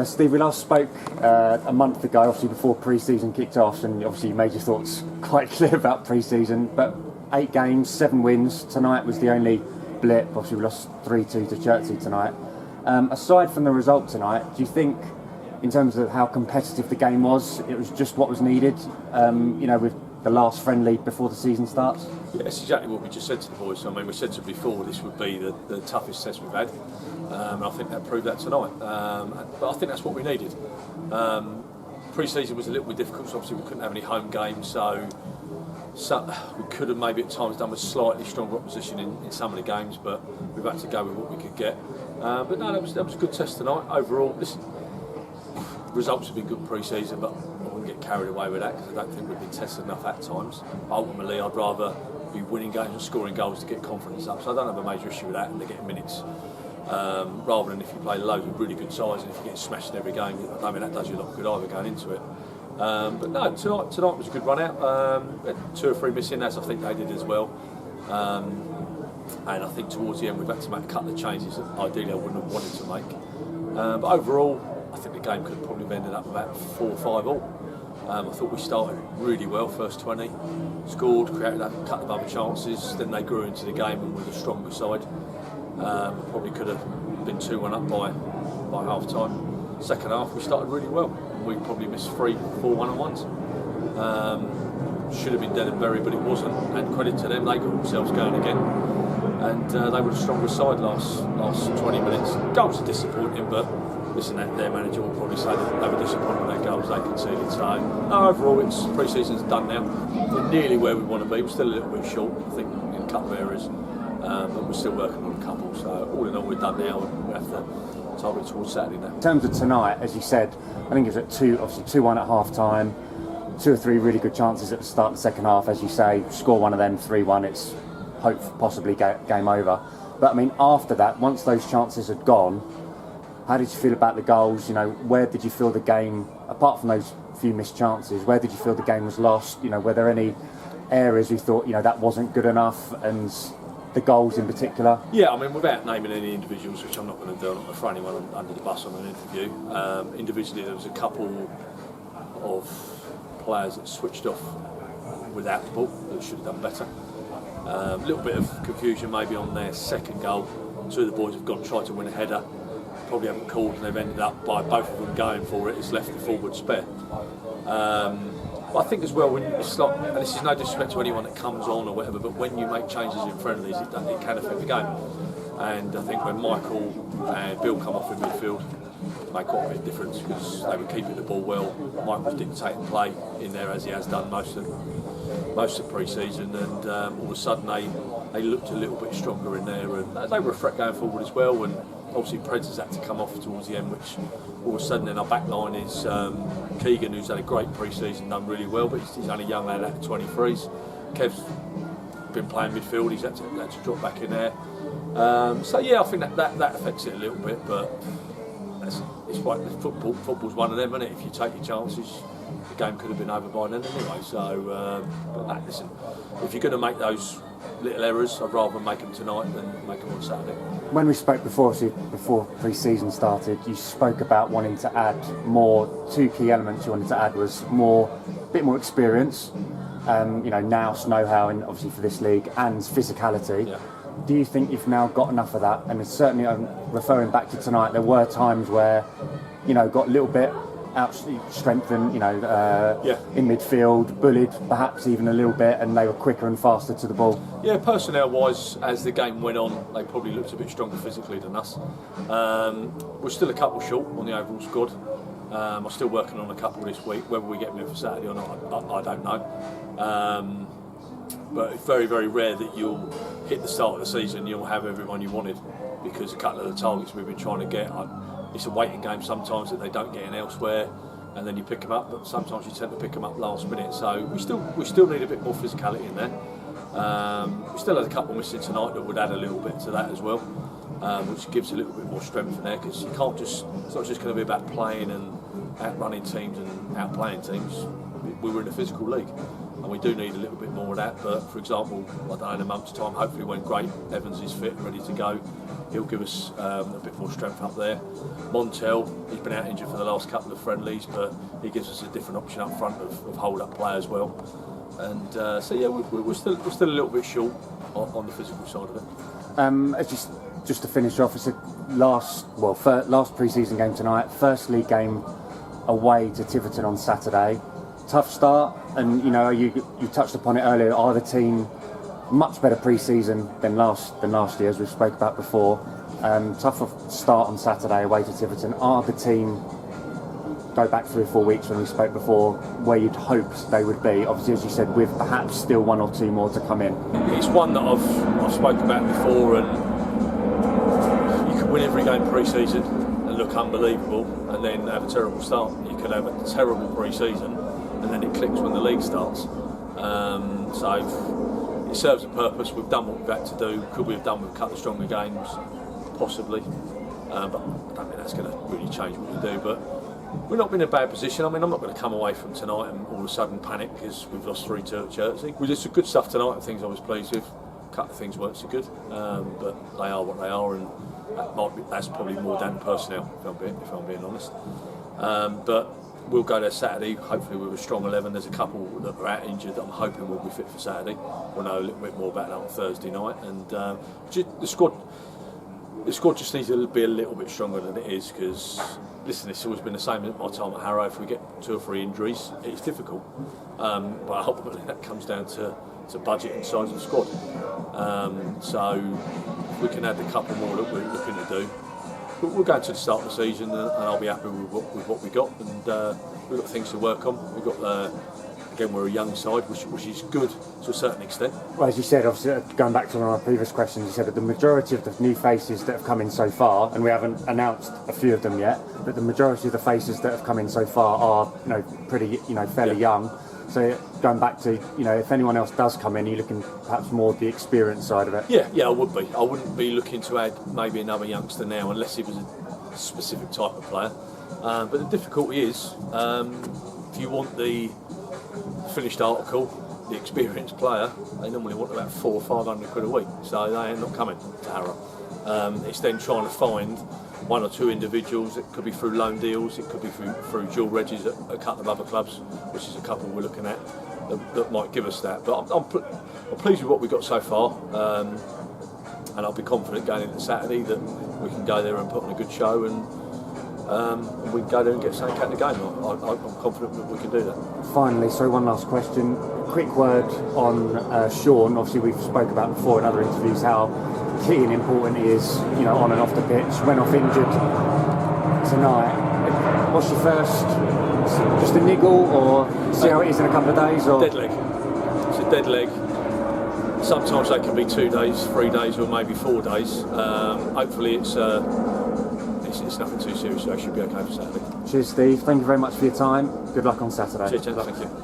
Steve, we last spoke a month ago, obviously before pre-season kicked off, and obviously you made your thoughts quite clear about pre-season, but 8 games, 7 wins. Tonight was the only blip. Obviously we lost 3-2 to Cherstey tonight. Aside from the result tonight, do you think, in terms of how competitive the game was, it was just what was needed, with the last friendly before the season starts? Yeah, it's exactly what we just said to the boys. I mean, we said to them before this would be the toughest test we've had. And I think that proved that tonight. But I think that's what we needed. Pre-season was a little bit difficult, so obviously we couldn't have any home games, so we could have maybe at times done with slightly stronger opposition in some of the games, but we've had to go with what we could get. But no, that was a good test tonight. Overall, listen, results have been good pre-season, but I wouldn't get carried away with that because I don't think we've been tested enough at times. Ultimately, I'd rather be winning games and scoring goals to get confidence up, so I don't have a major issue with that, and they're getting minutes. Rather than if you play loads of really good sides and if you get smashed in every game, I don't think that does you a lot of good either going into it. But no, tonight was a good run out. 2 or 3 missing, as I think they did as well. And I think towards the end we've had to make a couple of changes that ideally I wouldn't have wanted to make. But overall, I think the game could have probably ended up about 4 or 5 all. I thought we started really well, first 20, scored, created a couple of other chances, then they grew into the game and were the stronger side. Probably could have been 2-1 up by half time. Second half we started really well. We probably missed 3-4 1-on-ones. Should have been dead and buried, but it wasn't. And credit to them, they got themselves going again. And they were the stronger side last 20 minutes. Goals are disappointing, but listen, their manager will probably say that they were disappointed with their goals they conceded. So overall, it's pre-season's done now. We're nearly where we want to be. We're still a little bit short, I think, in a couple of areas. But we're still working on a couple, so all in all we're done now and we have to target towards Saturday now. In terms of tonight, as you said, I think it was at 2-1 at half time, 2 or 3 really good chances at the start of the second half, as you say, score one of them, 3-1, it's possibly game over. But I mean, after that, once those chances had gone, how did you feel about the goals? Where did you feel the game, apart from those few missed chances, where did you feel the game was lost? Were there any areas you thought, that wasn't good enough, and the goals in particular? Yeah, I mean, without naming any individuals, which I'm not going to do, I'm not going to throw anyone under the bus on an interview. Individually, there was a couple of players that switched off without the ball that should have done better. A little bit of confusion maybe on their second goal. 2 of the boys have tried to win a header, probably haven't called, and they've ended up by both of them going for it. It's left the forward spare. But I think as well, when it's not, and this is no disrespect to anyone that comes on or whatever, but when you make changes in friendlies, it can affect the game. And I think when Michael and Bill come off in midfield, it made quite a bit of difference because they were keeping the ball well. Mike was dictating play in there as he has done most of pre-season, and all of a sudden they looked a little bit stronger in there, and they were a threat going forward as well. And obviously Preds had to come off towards the end, which all of a sudden in our back line is Keegan, who's had a great pre-season, done really well, but he's only a young lad at 23s. Kev's been playing midfield, he's had to drop back in there. So yeah, I think that affects it a little bit, but it's right. Football's one of them, isn't it? If you take your chances, the game could have been over by then anyway. So, but listen, if you're going to make those little errors, I'd rather make them tonight than make them on Saturday. When we spoke before pre-season started, you spoke about wanting to add more. 2 key elements you wanted to add was a bit more experience, nous, know-how, and obviously for this league, and physicality. Yeah. Do you think you've now got enough of that? And certainly, referring back to tonight, there were times where, got a little bit strengthened, in midfield, bullied perhaps even a little bit, and they were quicker and faster to the ball. Yeah, personnel-wise, as the game went on, they probably looked a bit stronger physically than us. We're still a couple short on the overall squad. I'm still working on a couple this week. Whether we get them in for Saturday or not, I don't know. But it's very, very rare that you'll hit the start of the season, you'll have everyone you wanted, because a couple of the targets we've been trying to get, it's a waiting game sometimes that they don't get in elsewhere, and then you pick them up, but sometimes you tend to pick them up last minute. So we still need a bit more physicality in there. We still had a couple missing tonight that would add a little bit to that as well, which gives a little bit more strength in there, because it's not just going to be about playing and outrunning teams and outplaying teams. We were in a physical league, and we do need a little bit more of that. But for example, I don't know, in a month's time, hopefully when Great Evans is fit and ready to go, he'll give us a bit more strength up there. Montel, he's been out injured for the last couple of friendlies, but he gives us a different option up front of hold-up play as well. And so yeah, we're still a little bit short on the physical side of it. Just to finish off, it's a last pre-season game tonight. First league game away to Tiverton on Saturday. Tough start, and you touched upon it earlier. Are the team much better pre-season than last year, as we spoke about before? Tougher start on Saturday away to Tiverton. Are the team, go back 3 or 4 weeks when we spoke before, where you'd hoped they would be? Obviously, as you said, with perhaps still 1 or 2 more to come in. It's one that I've spoken about before, and you could win every game pre-season and look unbelievable, and then have a terrible start. You could have a terrible pre-season, and then it clicks when the league starts. So it serves a purpose. We've done what we've had to do. Could we have done with a couple of stronger games? Possibly, but I don't think that's going to really change what we do. But we're not in a bad position. I mean, I'm not going to come away from tonight and all of a sudden panic because we've lost 3-2 at Cherstey. We did some good stuff tonight and things I was pleased with. A couple of things weren't so good, but they are what they are, and that's probably more down to personnel, if I'm being honest. But we'll go there Saturday, hopefully with a strong 11. There's a couple that are out injured that I'm hoping will be fit for Saturday. We'll know a little bit more about that on Thursday night. And the squad just needs to be a little bit stronger than it is, because listen, it's always been the same at my time at Harrow. If we get 2 or 3 injuries, it's difficult. But ultimately that comes down to budget and size of the squad. So if we can add a couple more that we're looking to do, we'll go to the start of the season and I'll be happy with what we got. And we've got things to work on. We've got again, we're a young side, which is good to a certain extent. Well, as you said, obviously, going back to one of our previous questions, you said that the majority of the new faces that have come in so far, and we haven't announced a few of them yet, but the majority of the faces that have come in so far are, pretty, fairly young. So going back to, if anyone else does come in, you're looking perhaps more at the experience side of it. Yeah, I would be. I wouldn't be looking to add maybe another youngster now, unless he was a specific type of player. But the difficulty is, if you want the finished article, the experienced player, they normally want about 400 or 500 quid a week, so they ain't not coming to Harrow. It's then trying to find 1 or 2 individuals. It could be through loan deals, it could be through dual regis at a couple of other clubs, which is a couple we're looking at that might give us that. But I'm pleased with what we've got so far, and I'll be confident going into Saturday that we can go there and put on a good show, and we can go there and get something out of the game. I'm confident that we can do that. Finally, so one last question. Quick word on Sean. Obviously, we've spoke about before in other interviews how key and important he is, on and off the pitch. Went off injured tonight. What's your first? Just a niggle, or see how it is in a couple of days? Or dead leg. It's a dead leg. Sometimes they can be 2 days, 3 days, or maybe 4 days. Hopefully, it's nothing too serious, so I should be okay for Saturday. Cheers, Steve. Thank you very much for your time. Good luck on Saturday. Cheers, thank you.